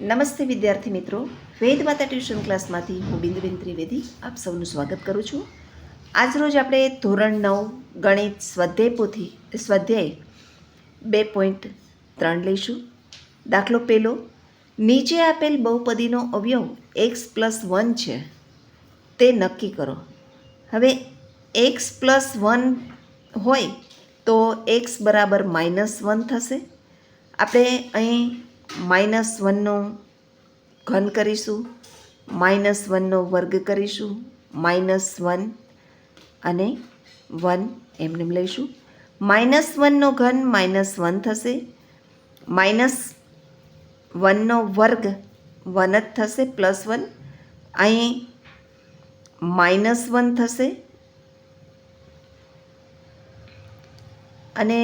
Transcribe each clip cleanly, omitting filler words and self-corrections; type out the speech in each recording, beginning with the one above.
નમસ્તે વિદ્યાર્થી મિત્રો, વેદમાતા ટ્યુશન ક્લાસમાંથી હું બિંદુબેન ત્રિવેદી આપ સૌનું સ્વાગત કરું છું. આજરોજ આપણે ધોરણ 9 ગણિત સ્વાધ્યાય 2.3 લઈશું. દાખલો પહેલો, નીચે આપેલ બહુપદીનો અવયવ x+1 છે તે નક્કી કરો. હવે x+1 હોય તો x બરાબર -1 થશે. આપણે અહીં -1નો ઘન કરીશું, -1નો વર્ગ કરીશું, -1 અને 1 એમને લઈશું. -1નો ઘન -1 થશે, -1નો વર્ગ 1 જ થશે, +1 અહીં -1 થશે અને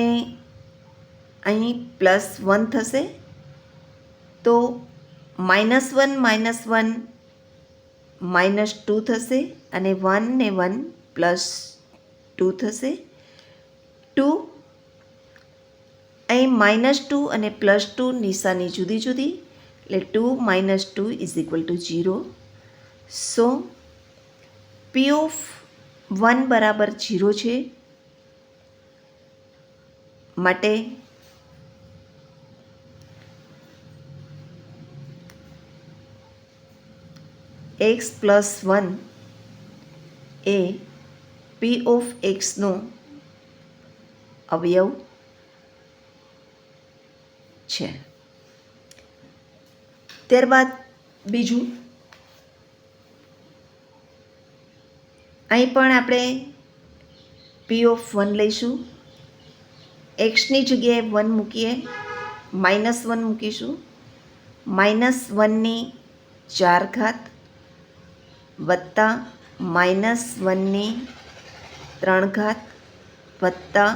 અહીં +1 થશે. તો -1 -1 -2 થશે અને 1 ને 1 +2 થશે. 2 અહીં -2 અને +2 નિશાની જુદી જુદી, એટલે 2 - 2 = 0. સો P(1) બરાબર 0 છે. માટે x+1 એ P(x) નો અવયવ છે. ત્યારબાદ બીજું, અહીં પણ આપણે P(1) લઈશું. xની જગ્યાએ 1 મૂકીએ, -1 મૂકીશું. -1ની 4 ઘાત વત્તા -1ની 3 ઘાત વત્તા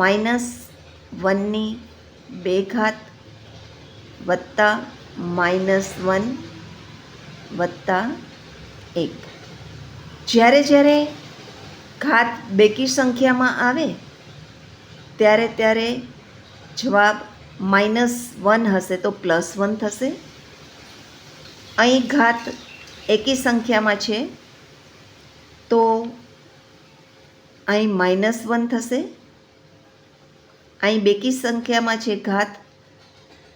-1ની 2 ઘાત વત્તા -1 વત્તા 1. જ્યારે ઘાત બેકી સંખ્યામાં આવે ત્યારે જવાબ -1 હશે તો +1 થશે. અહીં ઘાત એકી સંખ્યામાં છે તો અહીં -1 થશે. અહીં બેકી સંખ્યામાં છે ઘાત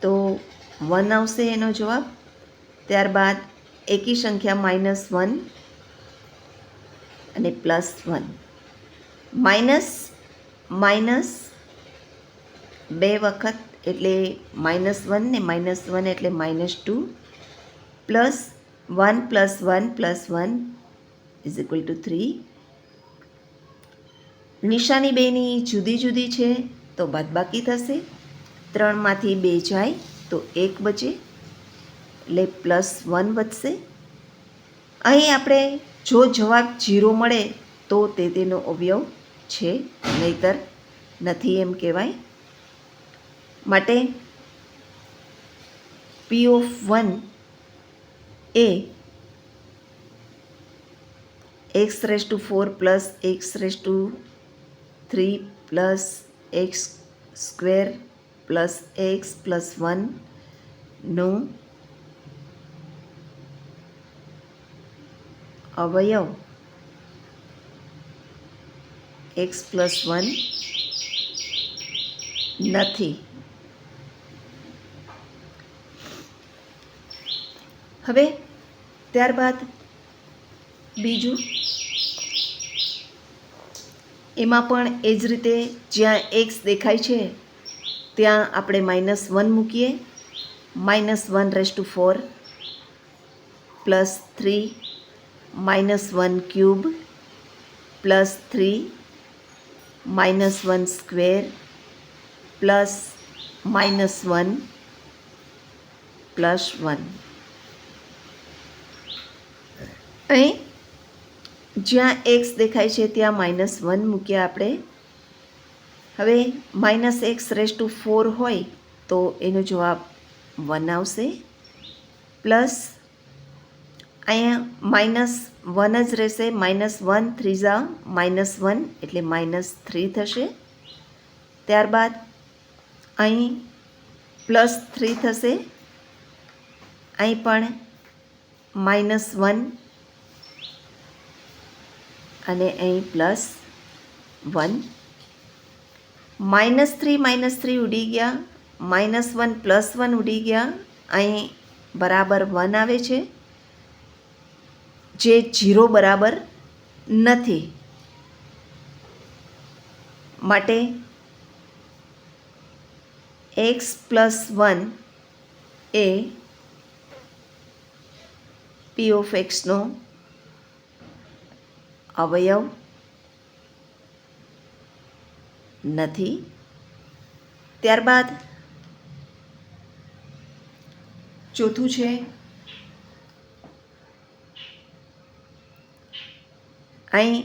તો 1 આવશે એનો જવાબ. ત્યારબાદ એકી સંખ્યા -1 અને +1, માઇનસ 2 વખત એટલે -1 ને -1 એટલે -2, +1 + 1 + 1 = 3. નિશાની બેની જુદી જુદી છે તો બાદબાકી થશે. 3માંથી 2 જાય તો 1 બચે એટલે +1 વધશે. અહીં આપણે જો જવાબ 0 મળે તો તેનો અવયવ છે, નહીતર નથી એમ કહેવાય. માટે P(1) એ x4 + x3 + x² + x + 1 નો અવયવ x+1 નથી. હવે ત્યારબાદ બીજું, એમાં પણ એ જ રીતે જ્યાં x દેખાય છે ત્યાં આપણે -1 મૂકીએ. -1⁴ +3 -1³ +3 -1² +1 +1. અહીં જ્યાં x દેખાય છે ત્યાં -1 મૂક્યા આપણે. હવે -x⁴ હોય તો એનો જવાબ 1 આવશે. પ્લસ અહીંયા -1 જ રહેશે, -1 3 -1 એટલે -3 થશે. ત્યારબાદ અહીં +3 થશે અહીં પણ -1 અને અહીં +1. -3 ઉડી ગયા, -1 +1 ઉડી ગયા. અહીં બરાબર 1 આવે છે, જે 0 બરાબર નથી. માટે x + 1 એ p ઓફ xનો અવયવ નથી. ત્યારબાદ ચોથું છે અહીં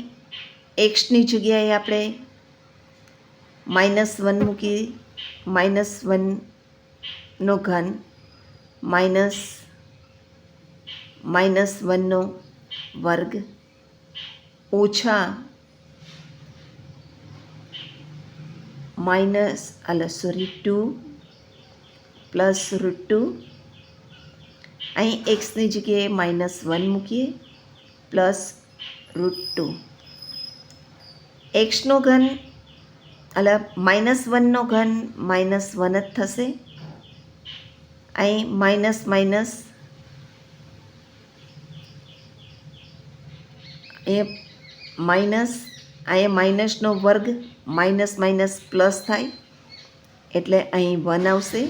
એક્સની જગ્યાએ આપણે -1 મૂકી, -1નો ઘન -1નો વર્ગ ઓછા -2 + √2. અહીં એક્સની જગ્યાએ -1 મૂકીએ +√2. એક્સનો ઘન -1નો ઘન -1 જ થશે. અહીં માઇનસ માઇનસ માઇનસ, અહીંયા માઇનસનો વર્ગ માઇનસ માઇનસ પ્લસ થાય એટલે અહીં 1 આવશે.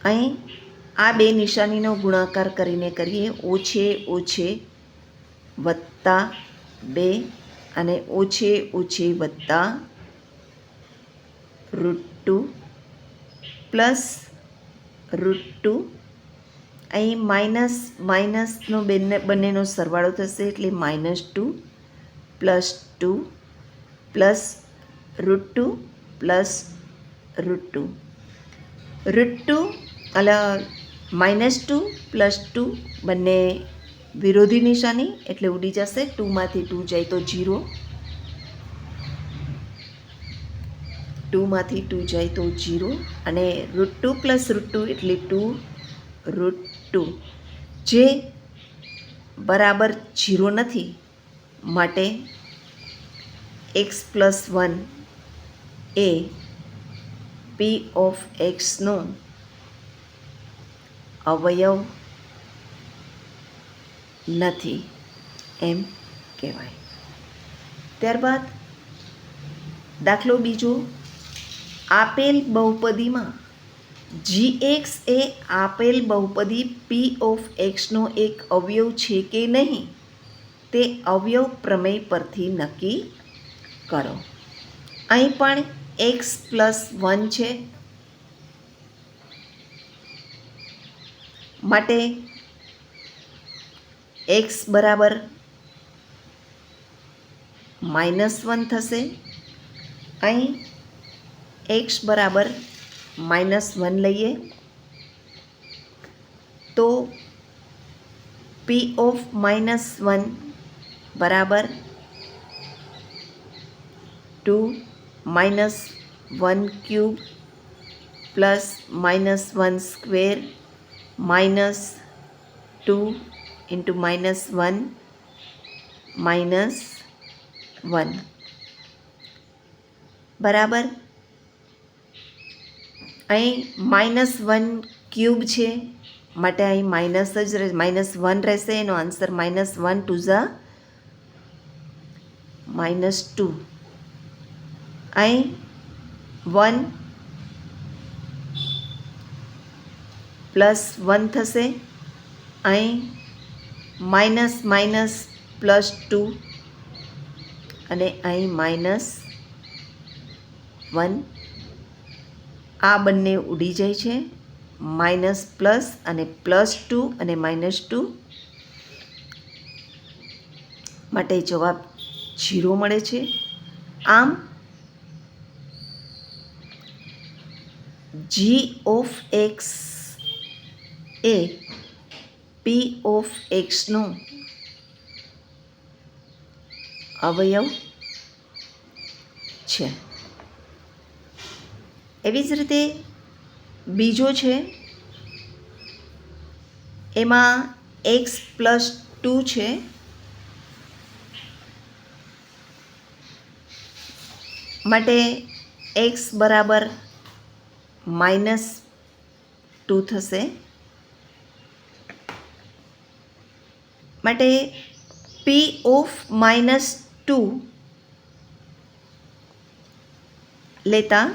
અહીં આ બે નિશાનીનો ગુણાકાર કરીને કરીએ, ઓછે ઓછે +2 અને ઓછે ઓછે +√2 પ્લસ √2. અહીં માઇનસ માઇનસનો બંનેનો સરવાળો થશે એટલે -2 +2 પ્લસ √2 પ્લસ √2. √2 -2 +2 બંને વિરોધી નિશાની એટલે ઉડી જશે. 2 માંથી 2 જાય તો 0, 2 માંથી 2 જાય તો 0 અને √2 + √2 એટલે 2√2, જે બરાબર 0 નથી. માટે x + 1 એ p ઓફ xનો અવયવ નથી એમ કહેવાય. ત્યારબાદ દાખલો બીજો, આપેલ બહુપદીમાં gx એ આપેલ બહુપદી p ઓફ xનો એક અવયવ છે કે નહીં તે અવયવ પ્રમેય પરથી નક્કી કરો. અહીં પણ x + 1 છે, માટે x બરાબર -1 થશે. અહીં x બરાબર -1 લઈએ તો p ઓફ -1 બરાબર 2 - 1³ પ્લસ -1² -2 × -1 -1 બરાબર. અહીં -1³ છે માટે અહીં માઇનસ જ -1 રહેશે. એનો આન્સર -1 × 2. અહીં 1 + 1 થશે. અહીં માઇનસ માઇનસ +2 અને અહીં -1. આ બંને ઉડી જાય છે, માઇનસ પ્લસ અને +2 અને -2, માટે જવાબ 0 મળે છે. આમ g ઓફ x એ p ઓફ xનો અવયવ છે. એવી જ રીતે બીજો છે એમાં x પ્લસ 2 છે, માટે x બરાબર -2 થશે. માટે p ઓફ -2 લેતા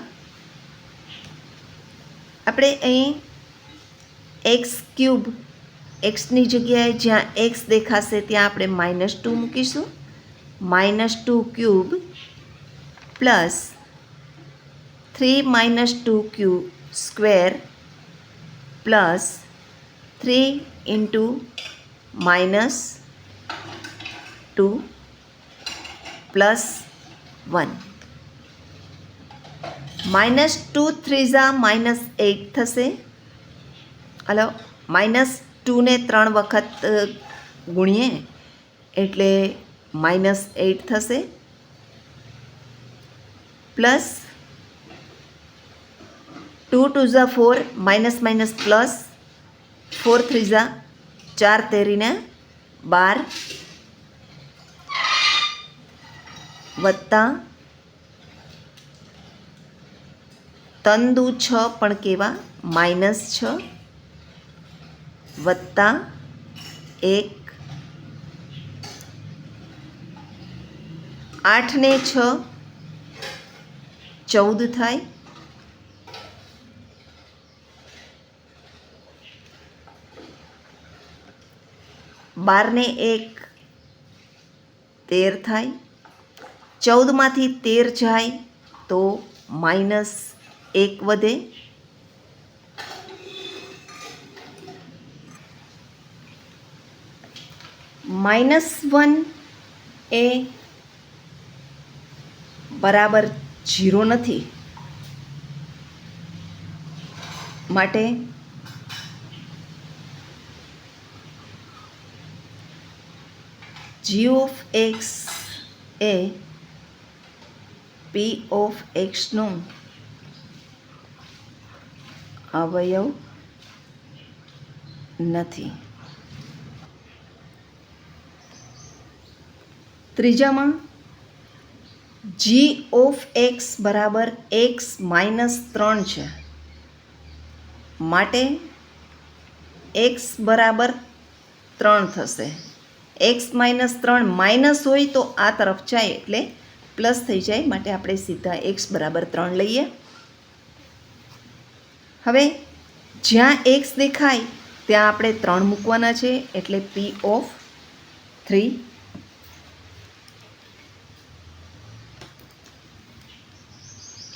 આપણે અહીં x³ એક્સની જગ્યાએ જ્યાં x દેખાશે ત્યાં આપણે -2 મૂકીશું. -2³ પ્લસ 3 -2³ સ્ક્વેર પ્લસ 3 × -2 પ્લસ 1. -2 3 -8 થશે. હલો, -2 ને 3 વખત ગુણીએ એટલે -8 થશે. પ્લસ 2 × 2 4 - પ્લસ 4 3 4 તેરીને 12 વત્તા 3 દુ 6 પણ કેવા -6 વત્તા 1 8 ને 6 14 થાય. 12 ને 1 13 થાય. 14 માંથી 13 જાય તો -1 વધે. -1 એ બરાબર 0 નથી, માટે g ઓફ x એ p ઓફ xનો અવયવ નથી. ત્રીજામાં g ઓફ x બરાબર x - 3 છે, માટે x બરાબર 3 થશે. x - 3 માઇનસ હોય તો આ તરફ જાય એટલે પ્લસ થઈ જાય, માટે આપણે સીધા x બરાબર 3 લઈએ. હવે જ્યાં x દેખાય ત્યાં આપણે 3 મૂકવાના છે, એટલે p ઓફ 3.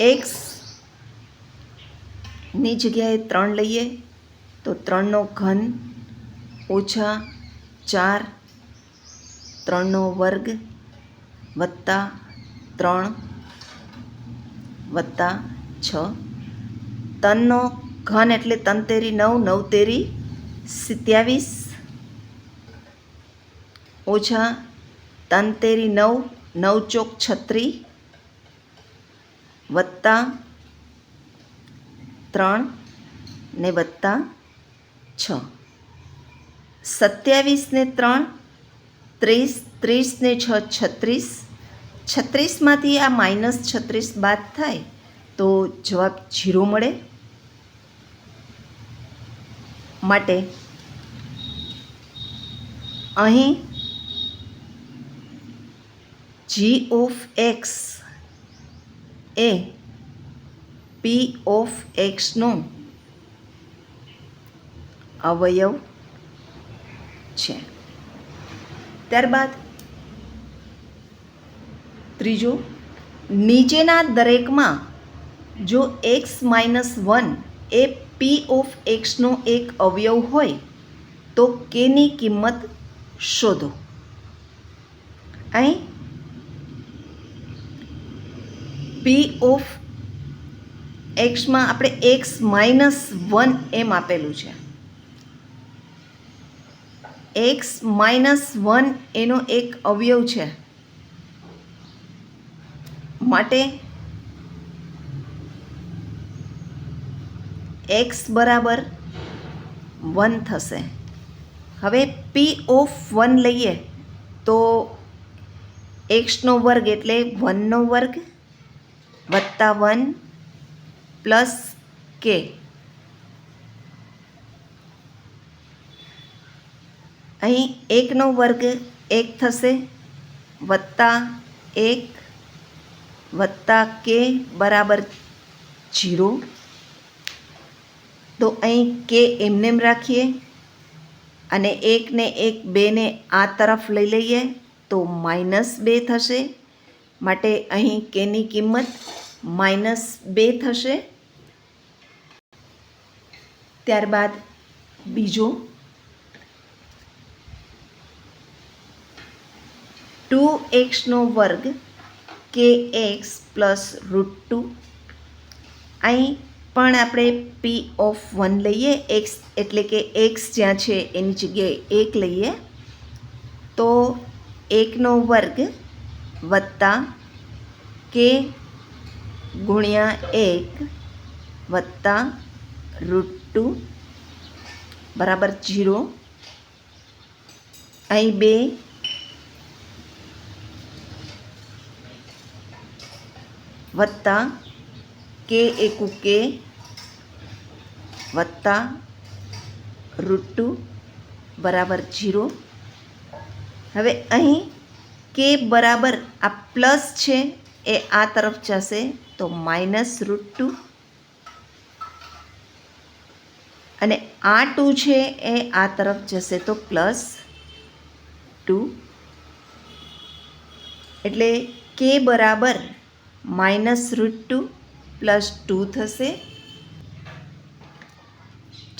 x ની જગ્યાએ 3 લઈએ તો 3 નો ઘન ઓછા 4 3 નો વર્ગ વત્તા 3 વત્તા 6. 3 નો ઘન એટલે 3 તેરી 9 9 તેરી 27 ઓછા 3 તેરી 9 9 ચોક 36 વત્તા 3 ને વત્તા 6. 27 ને 3 30 30 ને 6 36. 36 માંથી આ -36 બાદ થાય તો જવાબ 0 મળે. માટે અહીં g ઓફ x એ p ઓફ xનો અવયવ છે. ત્યારબાદ ત્રીજો, નીચેના દરેકમાં જો x - 1 એ p ઓફ xનો એક અવયવ હોય તો કેની કિંમત શોધો. અહીં p ઓફ એક્સમાં આપણે x - 1 એમ આપેલું છે. x - 1 એનો એક અવયવ છે, માટે x બરાબર 1 થશે. હવે P(1) લઈએ તો xનો વર્ગ એટલે 1નો વર્ગ વત્તા 1 પ્લસ k. અહીં 1નો વર્ગ 1 થશે વત્તા 1 વત્તા k બરાબર 0. તો અહીં k એમનેમ રાખીએ અને 1 ને 1 2ને આ તરફ લઈ લઈએ તો -2 થશે. માટે અહીં કેની કિંમત -2 થશે. ત્યારબાદ બીજો 2xનો વર્ગ kx પ્લસ √2. અહીં પણ આપણે P(1) લઈએ, x એટલે કે x જ્યાં છે એની જગ્યાએ 1 લઈએ તો 1નો વર્ગ વત્તા k ગુણ્યા 1 વત્તા √2 બરાબર 0. અહીં 2 વત્તા k એકુ k વત્તા √2 બરાબર 0. હવે અહીં k બરાબર આ પ્લસ છે એ આ તરફ જશે તો -√2 અને આ 2 છે એ આ તરફ જશે તો +2. એટલે k બરાબર -√2 + 2 થશે,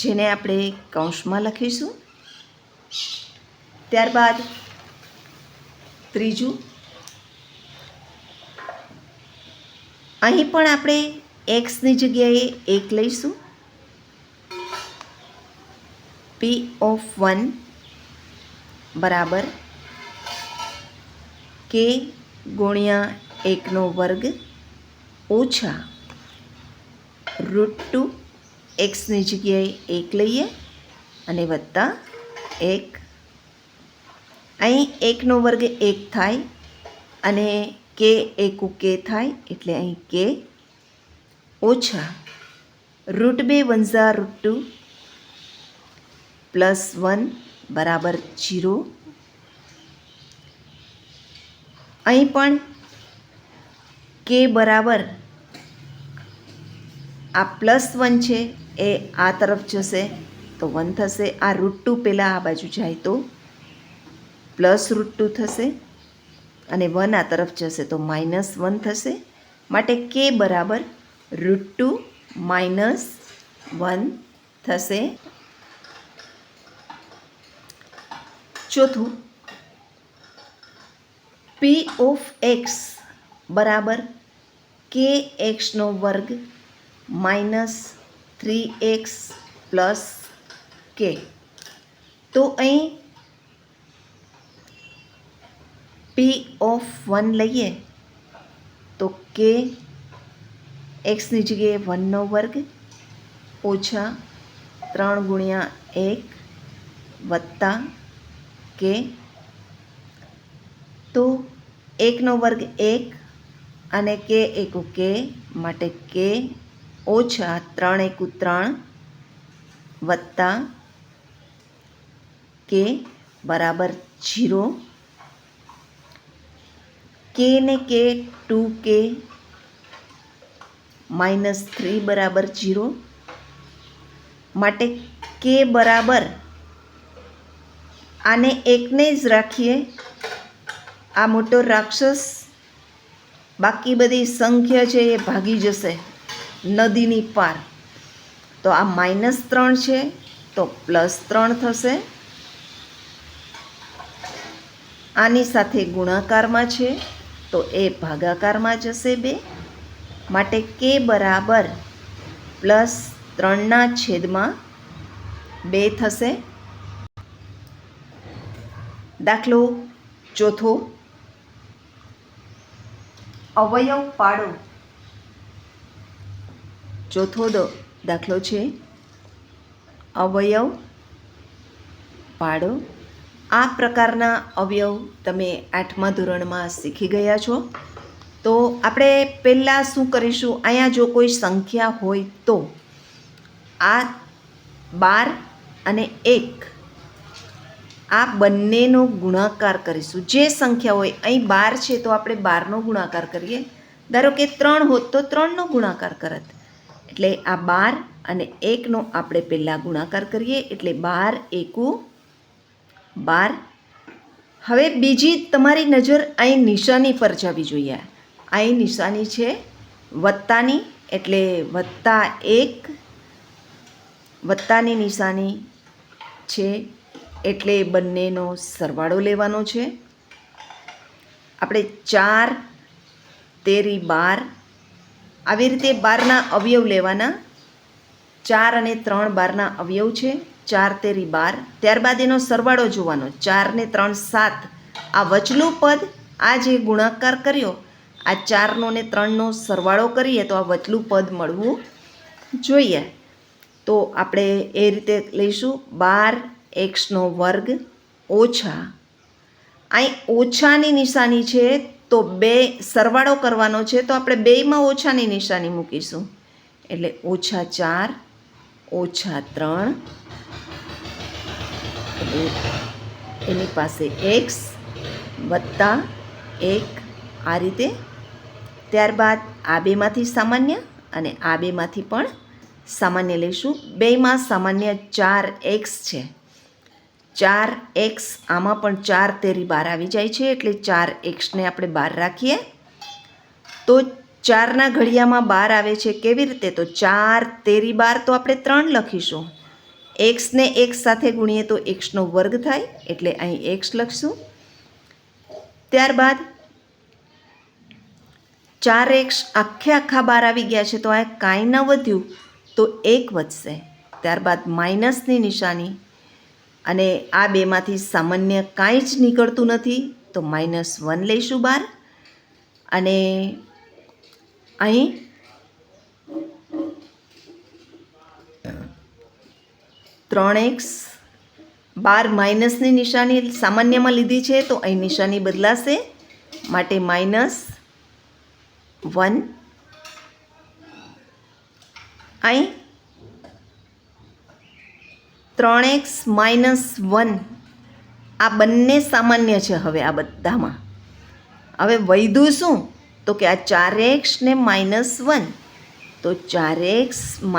જેને આપણે કૌંસમાં લખીશું. ત્યારબાદ ત્રીજું, અહીં પણ આપણે xની જગ્યાએ 1 લઈશું. P(1) બરાબર k ગુણ્યા 1નો વર્ગ ઓછા √2. xની જગ્યાએ 1 લઈએ અને વત્તા 1. અહીં 1નો વર્ગ 1 થાય અને k એકુ k થાય એટલે અહીં k ઓછા √2 * √2 +1 બરાબર 0. અહીં પણ k બરાબર આ +1 છે એ આ તરફ જશે તો 1 થશે. આ √2 પહેલાં આ બાજુ જાય તો +√2 થશે અને 1 આ તરફ જશે તો -1 થશે. માટે k બરાબર √2 - 1 થશે. ચોથું, P(x) બરાબર kxનો વર્ગ -3x પ્લસ k. તો અહીં P(1) લઈએ તો k xની જગ્યાએ 1નો વર્ગ ઓછા 3 ગુણ્યા 1 વત્તા k. તો 1નો વર્ગ 1 અને k એકુ k માટે k ઓછા 3 એકુ 3 વત્તા k બરાબર 0. k ને k 2k -3 બરાબર 0. માટે k બરાબર આને 1ને જ રાખીએ. આ મોટો રાક્ષસ બાકી બધી સંખ્યા છે એ ભાગી જશે નદીની પાર. તો આ -3 છે તો +3 થશે. આની સાથે ગુણાકારમાં છે તો એ ભાગાકારમાં જશે 2. માટે k બરાબર +3/2 થશે. દાખલો ચોથો, અવયવ પાડો. ચોથો દાખલો છે અવયવ પાડો. આ પ્રકારના અવયવ તમે 8મા ધોરણમાં શીખી ગયા છો. તો આપણે પહેલાં શું કરીશું, અહીંયા જો કોઈ સંખ્યા હોય તો આ 12 અને 1 આ બંનેનો ગુણાકાર કરીશું. જે સંખ્યા હોય, અહીં 12 છે તો આપણે 12નો ગુણાકાર કરીએ. ધારો કે 3 હોત તો 3નો ગુણાકાર કરત. એટલે આ 12 અને 1નો આપણે પહેલાં ગુણાકાર કરીએ. એટલે 12 એકુ 12. હવે બીજી તમારી નજર અહીં નિશાની પર જવી જોઈએ. અહીં નિશાની છે વત્તાની, એટલે +1 વત્તાની નિશાની છે, એટલે બંનેનો સરવાળો લેવાનો છે. આપણે 4 તેરી 12 આવી રીતે 12ના અવયવ લેવાના. 4 અને 3 12ના અવયવ છે. 4 તેરી 12. ત્યારબાદ એનો સરવાળો જોવાનો. 4 ને 3 7. આ વચલું પદ, આ જે ગુણાકાર કર્યો, આ 4નો ને 3નો સરવાળો કરીએ તો આ વચલું પદ મળવું જોઈએ. તો આપણે એ રીતે લઈશું 12x² ઓછા, અહીં ઓછાની નિશાની છે તો 2 સરવાળો કરવાનો છે, તો આપણે બેયમાં ઓછાની નિશાની મૂકીશું. એટલે -4 -3, એટલે એની પાસે x વત્તા 1 આ રીતે. ત્યારબાદ આ બેમાંથી સામાન્ય અને આ બેમાંથી પણ સામાન્ય લઈશું. બેયમાં સામાન્ય 4x છે. 4x, આમાં પણ 4 તેરી 12 આવી જાય છે, એટલે 4xને આપણે 12 રાખીએ. તો 4ના ઘડિયામાં 12 આવે છે. કેવી રીતે? તો 4 તેરી 12 તો આપણે 3 લખીશું. xને x સાથે ગુણીએ તો x² થાય, એટલે અહીં x લખશું. ત્યારબાદ 4x આખા 12 આવી ગયા છે, તો આ કાંઈ ન વધ્યું તો 1 વધશે. ત્યારબાદ માઇનસની નિશાની, અને આ બેમાંથી સામાન્ય કાંઈ જ નીકળતું નથી, તો -1 લઈશું બહાર. અને અહીં 3x, 12 માઇનસની નિશાની સામાન્યમાં લીધી છે, તો અહીં નિશાની બદલાશે, માટે -1. અહીં 3x - 1 આ બંને સામાન્ય છે. હવે આ બધામાં હવે વધ્યું શું? તો કે આ 4x ને -1, તો 4x -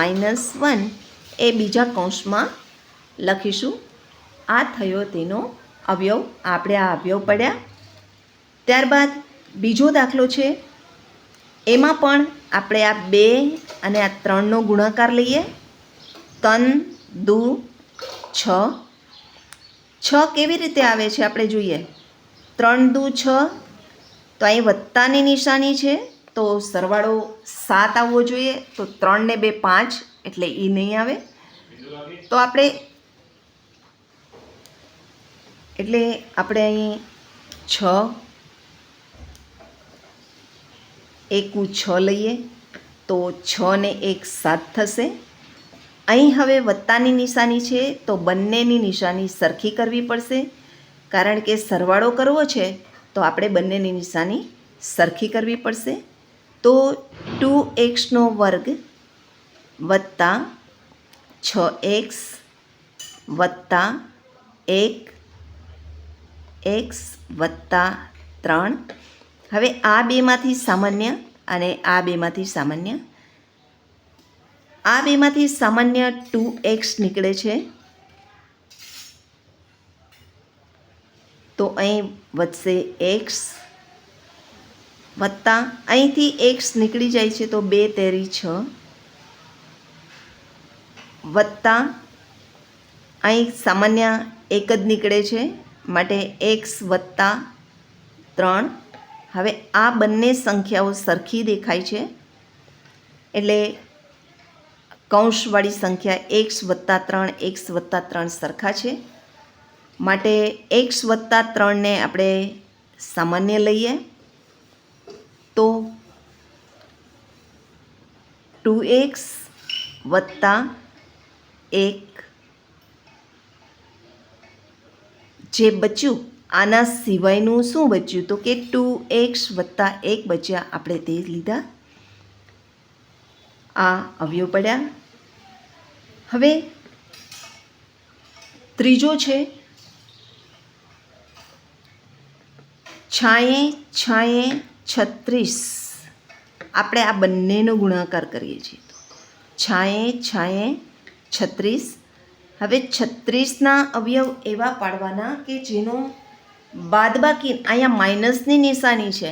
1 એ બીજા કૌંસમાં લખીશું. આ થયો તેનો અવયવ. આપણે આ અવયવ પડ્યા. ત્યારબાદ બીજો દાખલો છે, એમાં પણ આપણે આ 2 અને આ 3નો ગુણાકાર લઈએ. 3 દુ 6. 6 કેવી રીતે આવે છે આપણે જોઈએ. 3 દુ 6, તો અહીં વત્તાની નિશાની છે, તો સરવાળો 7 આવવો જોઈએ. તો 3 ને 2 5, એટલે એ નહીં આવે. તો આપણે અહીં 6 એકુ 6 લઈએ, તો 6 ને 1 7 થશે. અહીં હવે વત્તાની નિશાની છે, તો બંનેની નિશાની સરખી કરવી પડશે, કારણ કે સરવાળો કરવો છે, તો આપણે બંનેની નિશાની સરખી કરવી પડશે. તો 2x² વત્તા 6x વત્તા 1x વત્તા 3. હવે આ બેમાંથી સામાન્ય અને આ બેમાંથી સામાન્ય. આ બેમાંથી સામાન્ય 2x નીકળે છે, તો અહીં વધશે x વત્તા અહીંથી x નીકળી જાય છે, તો 2 તેરી 6 વત્તા અહીં સામાન્ય 1 જ નીકળે છે, માટે x વત્તા 3. હવે આ બંને સંખ્યાઓ સરખી દેખાય છે, એટલે કૌંસવાળી સંખ્યા x વત્તા 3 x વત્તા 3 સરખા છે, માટે x વત્તા 3 ને આપણે સામાન્ય લઈએ. તો 2x વત્તા 1 જે બચ્યું આના સિવાયનું શું બચ્યું તો કે 2x વત્તા 1 બચ્યા, આપણે તે લીધા. આ અવયવ પડ્યા. હવે ત્રીજો છે છાંયે છાંયે 36. આપણે આ બંનેનો ગુણાકાર કરીએ છીએ. છાંયે છાંયે 36. હવે 36ના અવયવ એવા પાડવાના કે જેનો બાદબાકી, અહીંયા માઇનસની નિશાની છે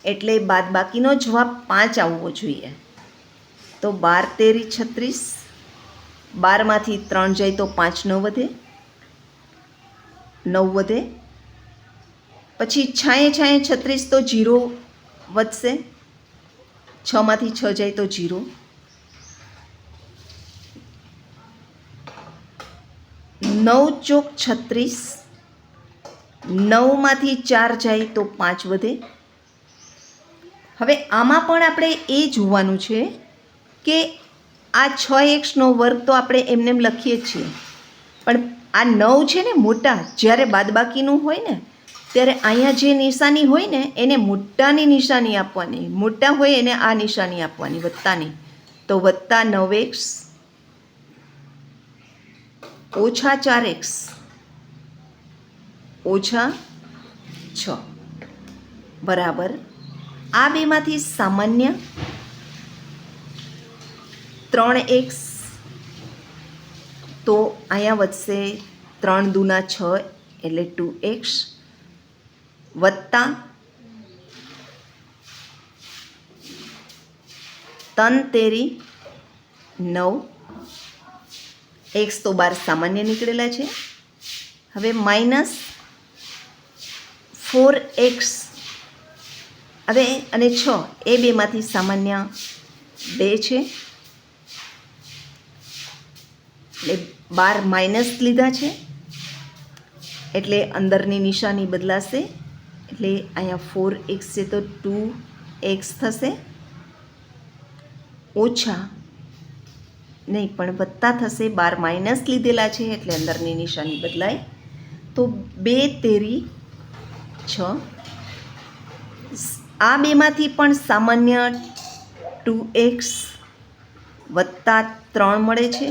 એટલે બાદબાકીનો જવાબ 5 આવવો જોઈએ. તો 12 તેરી 36. 12માંથી 3 જાય તો 5 ન વધે, 9 વધે. પછી છાંયે છાંયે 36 તો 0 વધશે. 6માંથી 6 જાય તો 0. 9 ચોક 36. 9માંથી 4 જાય તો 5 વધે. હવે આમાં પણ આપણે એ જોવાનું છે કે આ 6x નો વર્ગ તો આપણે એમને એમ લખીએ જ છીએ, પણ આ 9 છે ને મોટા, જ્યારે બાદબાકીનું હોય ને ત્યારે અહીંયા જે નિશાની હોય ને એને મોટાની નિશાની આપવાની, મોટા હોય એને આ નિશાની આપવાની વત્તાની. તો વત્તા 9x ઓછા 4x ઓછા 6 બરાબર. આ બેમાંથી સામાન્ય 3x, તો અહીંયા વધશે 3 દુના 6 એટલે 2x વત્તા 3 તેરી 9. x તો 12 સામાન્ય નીકળેલા છે. હવે માઇનસ 4x, હવે અને 6 એ બેમાંથી સામાન્ય 2 છે એટલે 12 માઇનસ લીધા છે એટલે અંદરની નિશાની બદલાશે. એટલે અહીંયા 4x છે તો 2x થશે, ઓછા નહીં પણ વત્તા થશે. 12 માઇનસ લીધેલા છે એટલે અંદરની નિશાની બદલાય. તો 2 તેરી 6. આ બેમાંથી પણ સામાન્ય 2x વત્તા 3 મળે છે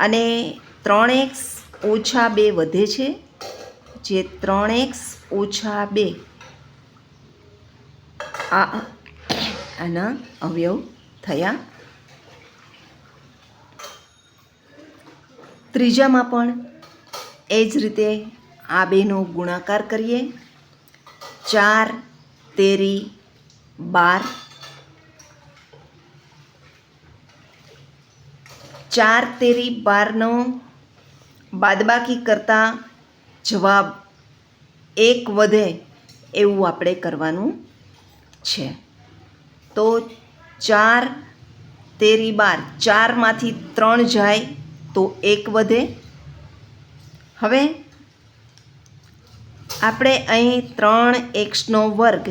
અને 3x ઓછા 2 વધે છે, જે 3x ઓછા 2 આના અવયવ થયા. ત્રીજામાં પણ એ જ રીતે આ બેનો ગુણાકાર કરીએ. 4 તેરી 12. 4 તેરી 12નો બાદબાકી કરતાં જવાબ 1 વધે એવું આપણે કરવાનું છે. તો 4 તેરી 12, 4માંથી 3 જાય તો 1 વધે. હવે આપણે અહીં 3x નો વર્ગ